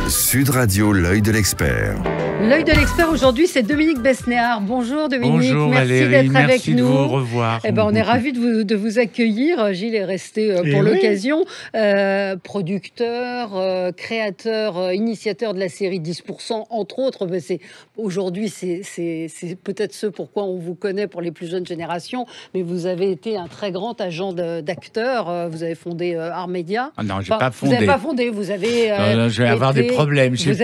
Sud Radio, l'œil de l'expert. L'œil de l'expert aujourd'hui, c'est Dominique Besnéard. Bonjour Dominique, bonjour, merci Valérie, d'être avec merci de nous. vous revoir. On est ravis de vous accueillir. Gilles est resté pour l'occasion. Producteur, créateur, initiateur de la série 10%, entre autres. Aujourd'hui, c'est peut-être ce pourquoi on vous connaît pour les plus jeunes générations, mais vous avez été un très grand agent d'acteurs. Vous avez fondé Art Média. Ah non, je n'ai pas fondé. Vous n'avez pas fondé, vous avez... je vais avoir des problèmes. J'ai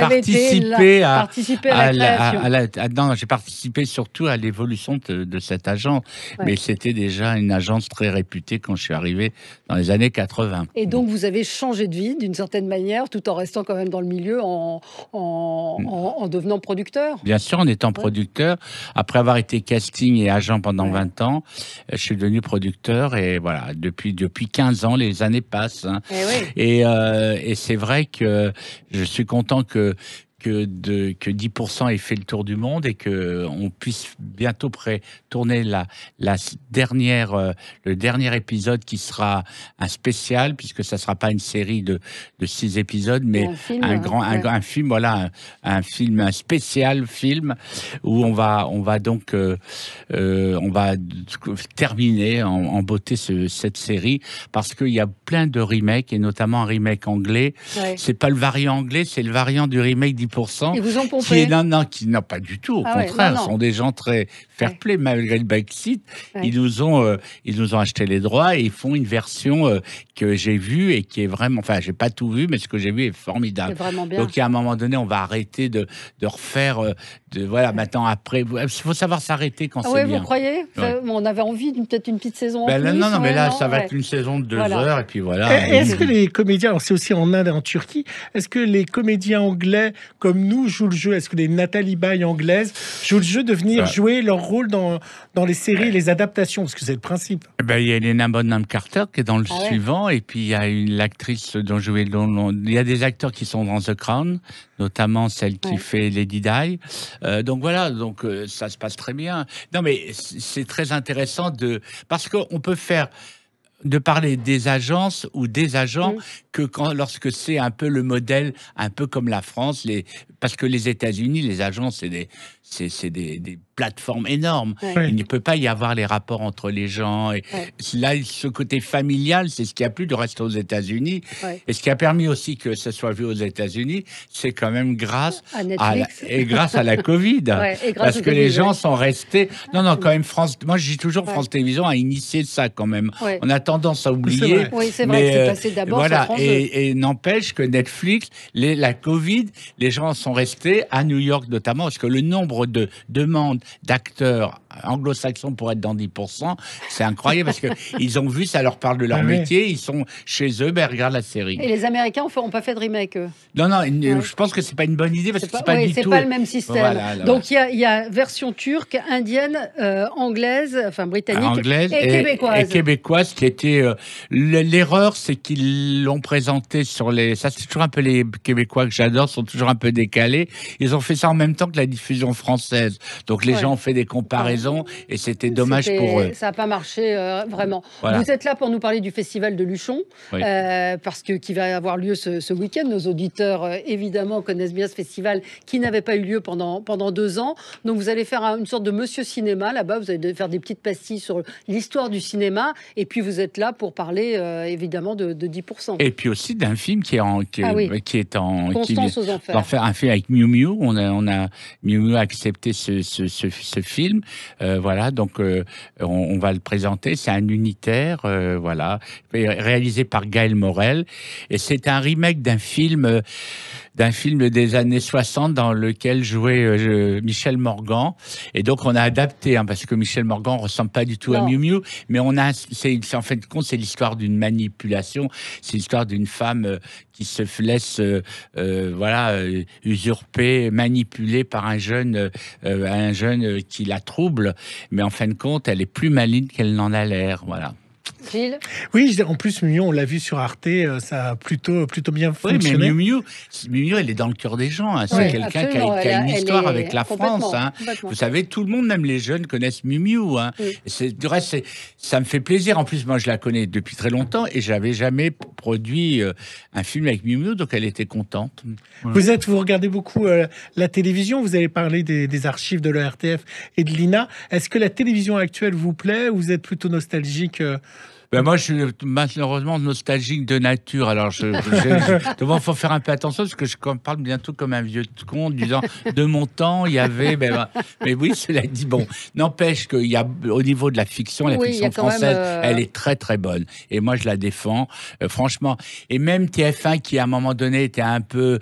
participé surtout à l'évolution de cette agence. Ouais. Mais c'était déjà une agence très réputée quand je suis arrivé dans les années 80. Et donc, vous avez changé de vie d'une certaine manière, tout en restant quand même dans le milieu, en devenant producteur. Bien sûr, en étant producteur. Après avoir été casting et agent pendant 20 ans, je suis devenu producteur. Et voilà, depuis 15 ans, les années passent. Hein. Et c'est vrai que je suis content que 10% ait fait le tour du monde et qu'on puisse bientôt tourner le dernier épisode qui sera un spécial, puisque ça ne sera pas une série de 6 épisodes, mais un film, voilà, un spécial film où on va terminer en beauté cette série, parce qu'il y a plein de remakes, et notamment un remake anglais. Ouais. C'est pas le variant anglais, c'est le variant du remake 10%. Ils vous ont pompé. Qui n'a pas du tout. Au contraire, sont des gens très fair-play, malgré le Brexit. Ils nous ont acheté les droits et ils font une version que j'ai vue et qui est vraiment... Enfin, j'ai pas tout vu, mais ce que j'ai vu est formidable. C'est vraiment bien. Donc, à un moment donné, on va arrêter de refaire... maintenant, après... Il faut savoir s'arrêter quand c'est bien. Vous croyez On avait envie peut-être une petite saison en plus. Non, mais là, ça va être une saison de 2 heures et puis voilà. Est-ce que les comédiens... Alors, c'est aussi en Inde et en Turquie. Est-ce que les comédiens anglais... comme nous, jouent le jeu? Est-ce que les Nathalie Baye anglaises jouent le jeu de venir jouer leur rôle dans les séries et les adaptations? Parce que c'est le principe. Il y a Helena Bonham Carter qui est dans le suivant, et puis il y a l'actrice dont jouait... Il y a des acteurs qui sont dans The Crown, notamment celle qui fait Lady Di. Donc voilà, ça se passe très bien. Non, mais c'est très intéressant parce qu'on peut de parler des agences ou des agents lorsque c'est un peu le modèle, un peu comme la France, parce que les États-Unis, les agences, c'est des plateformes énormes. Il ne peut pas y avoir les rapports entre les gens. Et là, ce côté familial, c'est ce qui a plu de rester aux États-Unis. Et ce qui a permis aussi que ce soit vu aux États-Unis, c'est quand même grâce à Netflix. Grâce à la Covid. Parce que les gens sont restés... Non, quand même, moi je dis toujours, France Télévisions a initié ça quand même. On a tendance à oublier. Oui, c'est vrai que c'est passé d'abord sur France 2. Et n'empêche que Netflix, la Covid, les gens sont restés à New York notamment, parce que le nombre de demandes d'acteurs anglo-saxons pour être dans 10%, c'est incroyable, parce qu'ils ont vu, ça leur parle de leur métier, ils sont chez eux, ils regardent la série. Et les Américains n'ont pas fait de remake, eux? Non, je pense que c'est pas une bonne idée, parce que c'est pas du tout... c'est pas le même système. Donc il y a version turque, indienne, anglaise, enfin britannique, anglaise et québécoise. Et québécoise, qui était... l'erreur, c'est qu'ils l'ont présenté sur les... Ça, c'est toujours un peu les Québécois que j'adore, sont toujours un peu décalés. Ils ont fait ça en même temps que la diffusion française. Donc les gens ont fait des comparaisons et c'était dommage pour eux. Ça n'a pas marché vraiment. Voilà. Vous êtes là pour nous parler du festival de Luchon, parce que qui va avoir lieu ce week-end. Nos auditeurs, évidemment, connaissent bien ce festival qui n'avait pas eu lieu pendant 2 ans. Donc vous allez faire une sorte de Monsieur Cinéma là-bas. Vous allez faire des petites pastilles sur l'histoire du cinéma. Et puis vous êtes là pour parler, évidemment, de 10%. Et puis aussi d'un film qui est en... Constance aux Enfers. D'en faire un film avec Miu Miu. Miu Miu a accepté ce film. Donc on va le présenter. C'est un unitaire, réalisé par Gaël Morel. Et c'est un remake d'un film des années 60 dans lequel jouait Michel Morgan. Et donc on a adapté, parce que Michel Morgan ressemble pas du tout à Miu Miu, mais en fin de compte, c'est l'histoire d'une manipulation. C'est l'histoire d'une femme qui se laisse usurper, manipuler par un jeune qui la trouble, mais en fin de compte, elle est plus maligne qu'elle n'en a l'air. Voilà. Gilles? Oui, en plus, Miu Miu, on l'a vu sur Arte, ça a plutôt bien fonctionné. Oui, mais Miu Miu, elle est dans le cœur des gens. Hein. C'est quelqu'un qui a une histoire avec la France. Hein. Vous savez, tout le monde, même les jeunes, connaissent Miu Miu. Hein. Du reste, ça me fait plaisir. En plus, moi, je la connais depuis très longtemps et j'avais jamais produit un film avec Miu Miu, donc elle était contente. Voilà. Vous regardez beaucoup la télévision. Vous avez parlé des archives de l'ORTF et de l'INA. Est-ce que la télévision actuelle vous plaît ou vous êtes plutôt nostalgique moi, je suis malheureusement nostalgique de nature. Alors, il faut faire un peu attention parce que je parle bientôt comme un vieux con, disant de mon temps, il y avait. Mais oui, cela dit, bon, n'empêche qu'il y a au niveau de la fiction, la fiction française, elle est très très bonne. Et moi, je la défends, franchement. Et même TF1, qui à un moment donné était un peu,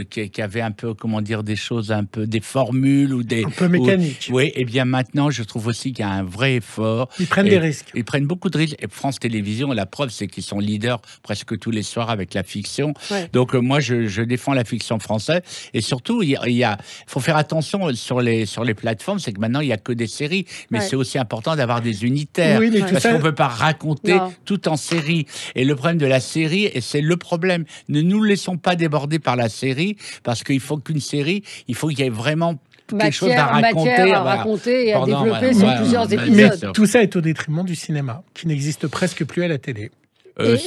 qui avait un peu, comment dire, des choses, un peu des formules ou des un peu mécaniques. Oui, et bien maintenant, je trouve aussi qu'il y a un vrai effort. Ils prennent des risques. Ils prennent beaucoup de risques. Et France Télévisions, la preuve, c'est qu'ils sont leaders presque tous les soirs avec la fiction. Ouais. Donc moi, je défends la fiction française. Et surtout, il faut faire attention sur les plateformes, c'est que maintenant, il n'y a que des séries. Mais c'est aussi important d'avoir des unitaires. Oui, parce qu'on ne peut pas raconter tout en série. Et le problème de la série, et c'est le problème, ne nous laissons pas déborder par la série, parce qu'il faut qu'une série, il faut qu'il y ait vraiment quelque chose à raconter et à développer sur plusieurs épisodes. Mais tout ça est au détriment du cinéma, qui n'existe presque plus à la télé.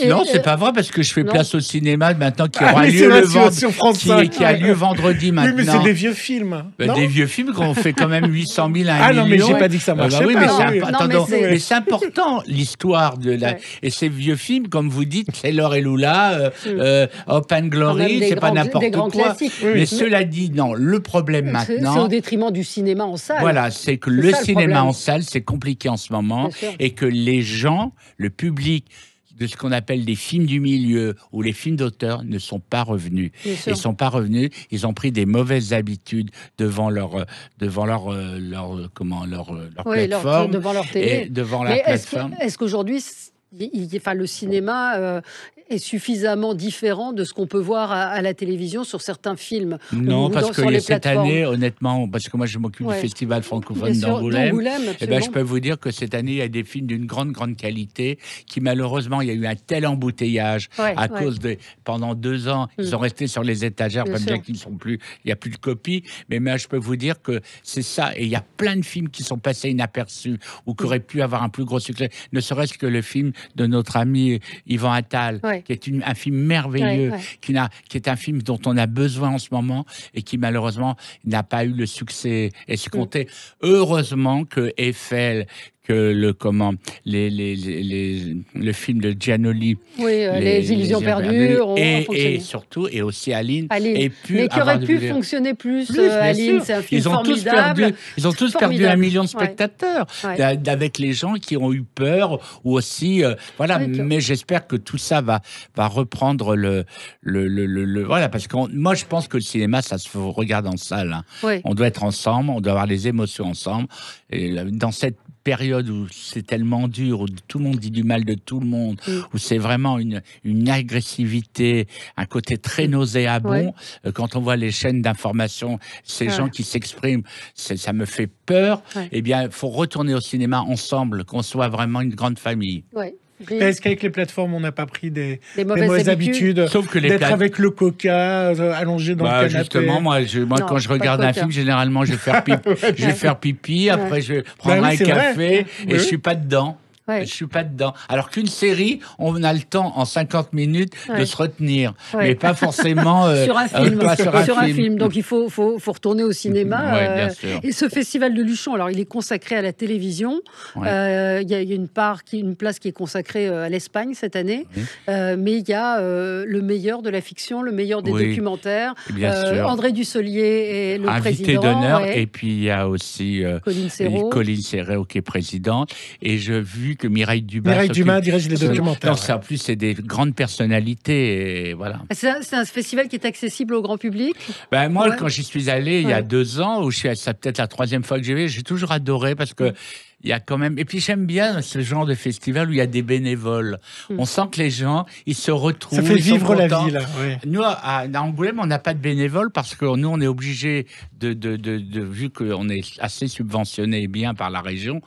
Non, c'est pas vrai parce que je fais place au cinéma maintenant qui aura lieu le vendredi, qui a lieu vendredi maintenant. Oui, mais c'est des vieux films. Des vieux films qu'on fait quand même 800 000 à 1 million. Ah non, mais j'ai pas dit que ça marchait pas. Mais c'est important l'histoire de la. Et ces vieux films, comme vous dites, Sailor et Lula, Hope and Glory, c'est pas n'importe quoi. Mais cela dit, non, le problème maintenant. C'est au détriment du cinéma en salle. Voilà, c'est que le cinéma en salle, c'est compliqué en ce moment, et que les gens, le public, de ce qu'on appelle des films du milieu ou les films d'auteur ne sont pas revenus. Ils ne sont pas revenus, ils ont pris des mauvaises habitudes devant leur plateforme, devant leur télé. Et devant la plateforme. Est-ce qu'aujourd'hui, le cinéma est suffisamment différent de ce qu'on peut voir à la télévision sur certains films? Non, parce que cette année, honnêtement, parce que moi je m'occupe du festival francophone d'Angoulême, je peux vous dire que cette année, il y a des films d'une grande qualité qui malheureusement, il y a eu un tel embouteillage à cause de, pendant 2 ans, ils sont restés sur les étagères, bien qu'ils ne sont plus, il n'y a plus de copies, mais je peux vous dire que c'est ça, et il y a plein de films qui sont passés inaperçus ou qui auraient pu avoir un plus gros succès, ne serait-ce que le film de notre ami Yvan Attal, qui est un film merveilleux, qui est un film dont on a besoin en ce moment et qui malheureusement n'a pas eu le succès escompté. Heureusement que Eiffel, que le film de Giannoli, les illusions perdues, et surtout et aussi Aline. Mais qui aurait pu fonctionner plus. Aline, c'est un film formidable. Ils ont tous perdu 1 million de spectateurs avec les gens qui ont eu peur ou aussi voilà. Mais j'espère que tout ça va reprendre voilà, parce que moi je pense que le cinéma ça se regarde en salle. Hein. On doit être ensemble, on doit avoir les émotions ensemble. Et dans cette période où c'est tellement dur, où tout le monde dit du mal de tout le monde, où c'est vraiment une agressivité, un côté très nauséabond. Quand on voit les chaînes d'information, ces gens qui s'expriment, ça me fait peur. Eh bien, il faut retourner au cinéma ensemble, qu'on soit vraiment une grande famille. Est-ce qu'avec les plateformes, on n'a pas pris des mauvaises habitudes, sauf que d'être avec le coca, allongé dans le canapé? Justement, moi quand je regarde un film, généralement, je vais faire pipi, après je vais prendre un café et je suis pas dedans. Je suis pas dedans. Alors qu'une série, on a le temps en 50 minutes de se retenir, mais pas forcément sur un film. Sur un film. Donc il faut retourner au cinéma. Bien sûr. Et ce festival de Luchon, alors il est consacré à la télévision. Il y a une place qui est consacrée à l'Espagne cette année. Mais il y a le meilleur de la fiction, le meilleur des documentaires. André Dussolier est le invité président. d'honneur. Et puis il y a aussi Colline Serrault qui est présidente. Et je vu que Mireille Dumas dirige les documentaires. En plus, c'est des grandes personnalités. Et voilà. C'est un festival qui est accessible au grand public? Moi, quand j'y suis allé il y a 2 ans, c'est peut-être la 3e fois que j'y vais, j'ai toujours adoré parce que il y a quand même... Et puis j'aime bien ce genre de festival où il y a des bénévoles. On sent que les gens, ils se retrouvent. Ça fait vivre la vie, là. Nous, à Angoulême, on n'a pas de bénévoles parce que nous, on est obligé vu qu'on est assez subventionné bien par la région,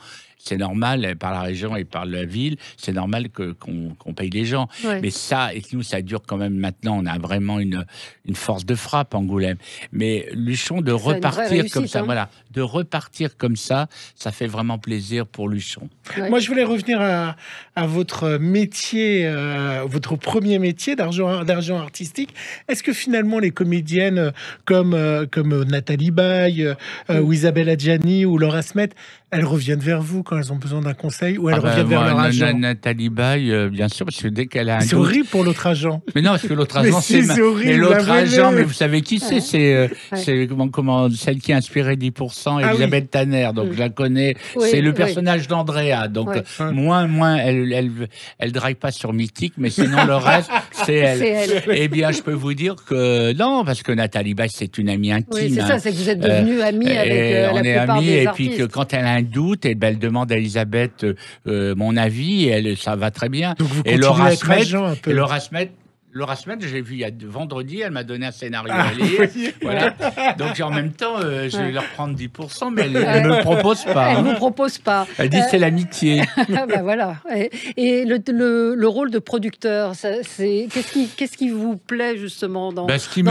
c'est normal, par la région et par la ville, c'est normal qu'on paye les gens. Ouais. Mais ça, et nous, ça dure quand même maintenant, on a vraiment une force de frappe, Angoulême. Mais Luchon, de repartir comme ça, voilà, de repartir comme ça fait vraiment plaisir pour Luchon. Ouais. Moi, je voulais revenir à votre métier, votre premier métier d'argent artistique. Est-ce que finalement, les comédiennes comme Nathalie Baye, ou Isabelle Adjani, ou Laura Smet, elles reviennent vers vous quand elles ont besoin d'un conseil, ou elles reviennent vers leur agent? Nathalie Baye, bien sûr, parce que dès qu'elle a un c'est doute... horrible pour l'autre agent. Mais non, parce que l'autre agent, c'est horrible. Mais l'autre agent, mais vous savez qui c'est? C'est comment celle qui a inspiré 10%, Elisabeth Tanner. Donc je la connais. C'est le personnage d'Andrea. Donc moins, elle drive pas sur Mythique, mais sinon le reste, c'est elle. Eh bien, je peux vous dire que non, parce que Nathalie Baye, c'est une amie intime. Oui, c'est ça, c'est que vous êtes devenus amis avec la plupart des artistes. Et puis que quand elle a un doute, elle demande à Elisabeth mon avis, et ça va très bien. Donc vous continuez à être agent un peu. Laura Smet, j'ai vu vendredi, elle m'a donné un scénario à lire. Oui. Voilà. Donc en même temps, je vais leur prendre 10%, mais elle ne me propose pas. Elle ne vous propose pas. Elle dit c'est l'amitié. Ben voilà. Et le rôle de producteur, qu'est-ce qui vous plaît justement dans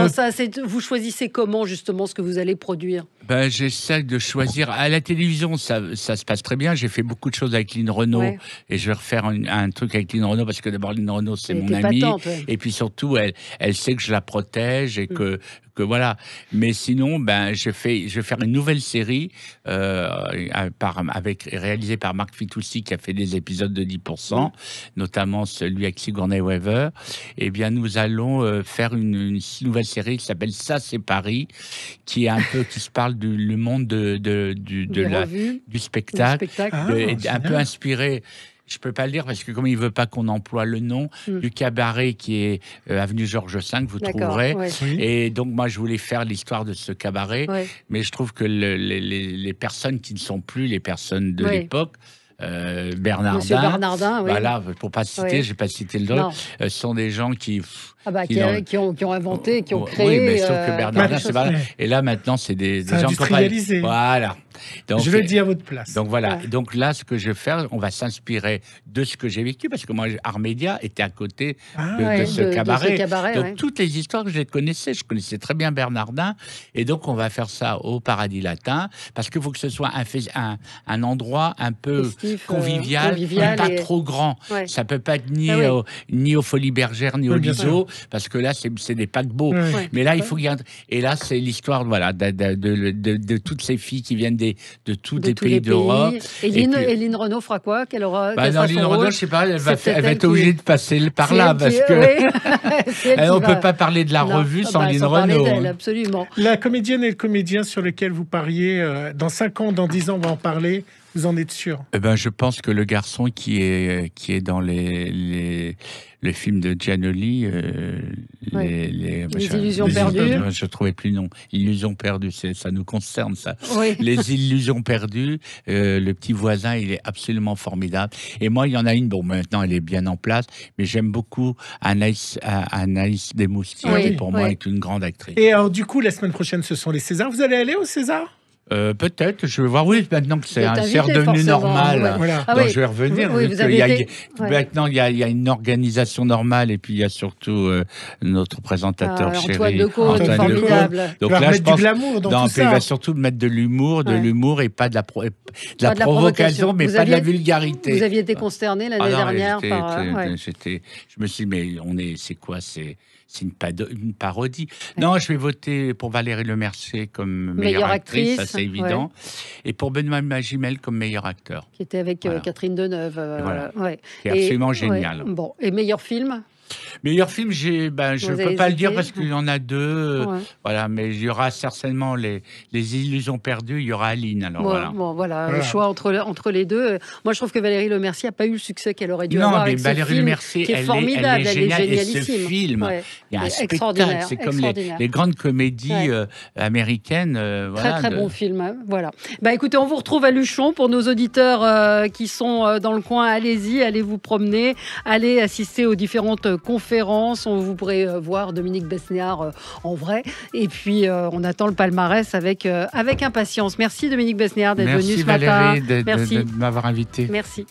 ça? Vous choisissez comment justement ce que vous allez produire? J'essaie de choisir. À la télévision, ça se passe très bien. J'ai fait beaucoup de choses avec Lynn Renaud, et je vais refaire un truc avec Lynn Renaud, parce que d'abord, Lynn Renaud, c'est mon amie. Et puis surtout, elle sait que je la protège et que voilà. Mais sinon, je vais faire une nouvelle série réalisée par Marc Fitoussi, qui a fait des épisodes de 10%, notamment celui avec Sigourney Weaver. Eh bien, nous allons faire une nouvelle série qui s'appelle Ça, c'est Paris, qui se parle du monde du spectacle, un peu inspiré. Je peux pas le dire parce que comme il veut pas qu'on emploie le nom du cabaret qui est avenue Georges V, vous trouverez. Ouais. Et donc moi je voulais faire l'histoire de ce cabaret, mais je trouve que les personnes qui ne sont plus les personnes de l'époque, Bernardin, Monsieur Bernardin, voilà, pour pas citer, j'ai pas cité le nom, sont des gens qui ont inventé, qui ont créé. Oui, mais sauf que Bernardin, c'est pas. Et là maintenant, c'est des gens industrialisés. Voilà. Donc, je le dis à votre place. Donc voilà. Ouais. Donc là, ce que je vais faire, on va s'inspirer de ce que j'ai vécu, parce que moi, Armédia était à côté de ce cabaret. Donc toutes les histoires que je connaissais très bien Bernardin, et donc on va faire ça au Paradis Latin, parce qu'il faut que ce soit un endroit un peu festif, convivial, mais pas trop grand. Ouais. Ça peut pas être ni aux Folies Bergères, ni au Liso, parce que là, c'est des paquebots. Ouais. Mais là, il faut garder. Et là, c'est l'histoire, voilà, de toutes ces filles qui viennent de tous les pays d'Europe. Et Lynn Renaud fera quoi? Quelle aura Lynn Renaud, je sais pas, elle va être obligée de passer par là, parce que on peut pas parler de la revue sans Lynn Renaud. Absolument. La comédienne et le comédien sur lequel vous pariez, dans 5 ans, dans 10 ans, on va en parler. Vous en êtes sûr? Je pense que le garçon qui est dans le film de Giannoli, les illusions perdues. Je trouvais plus le nom. Illusions perdues, ça nous concerne ça. Oui. Les illusions perdues. Le petit voisin, il est absolument formidable. Et moi, il y en a une. Bon, maintenant, elle est bien en place, mais j'aime beaucoup Anaïs Desmoustiers, qui pour moi est une grande actrice. Et alors, du coup, la semaine prochaine, ce sont les Césars. Vous allez aller au César? Peut-être, je vais voir. Oui, maintenant que c'est redevenu normal, voilà. Donc je vais revenir. Maintenant, il y a une organisation normale, et puis il y a surtout notre présentateur chéri, Antoine Decaux, formidable. Donc là, je pense du glamour dans tout ça. Il va surtout mettre de l'humour et pas de la provocation, mais pas de la vulgarité. Vous aviez été consterné l'année dernière par. Je me suis dit, mais c'est quoi? C'est une parodie. Ouais. Non, je vais voter pour Valérie Lemercier comme meilleure actrice, ça c'est évident. Ouais. Et pour Benoît Magimel comme meilleur acteur. Qui était avec Catherine Deneuve. Qui est absolument génial. Bon. Et meilleur film? Meilleur film, je ne peux pas le dire parce qu'il y en a 2. Voilà, mais il y aura certainement les illusions perdues, il y aura Aline. Alors, voilà. Le choix entre les deux. Moi, je trouve que Valérie Lemercier n'a pas eu le succès qu'elle aurait dû avoir. Non, mais Valérie Lemercier, elle est géniale. Et ce film, il y a un spectacle. C'est comme les grandes comédies américaines. Très bon film. Voilà. Écoutez, on vous retrouve à Luchon. Pour nos auditeurs qui sont dans le coin, allez-y, allez vous promener, allez assister aux différentes conférence. Vous pourrez voir Dominique Besnéard en vrai. Et puis, on attend le palmarès avec impatience. Merci Dominique Besnéard d'être venu ce matin. Merci Valérie de m'avoir invité. Merci.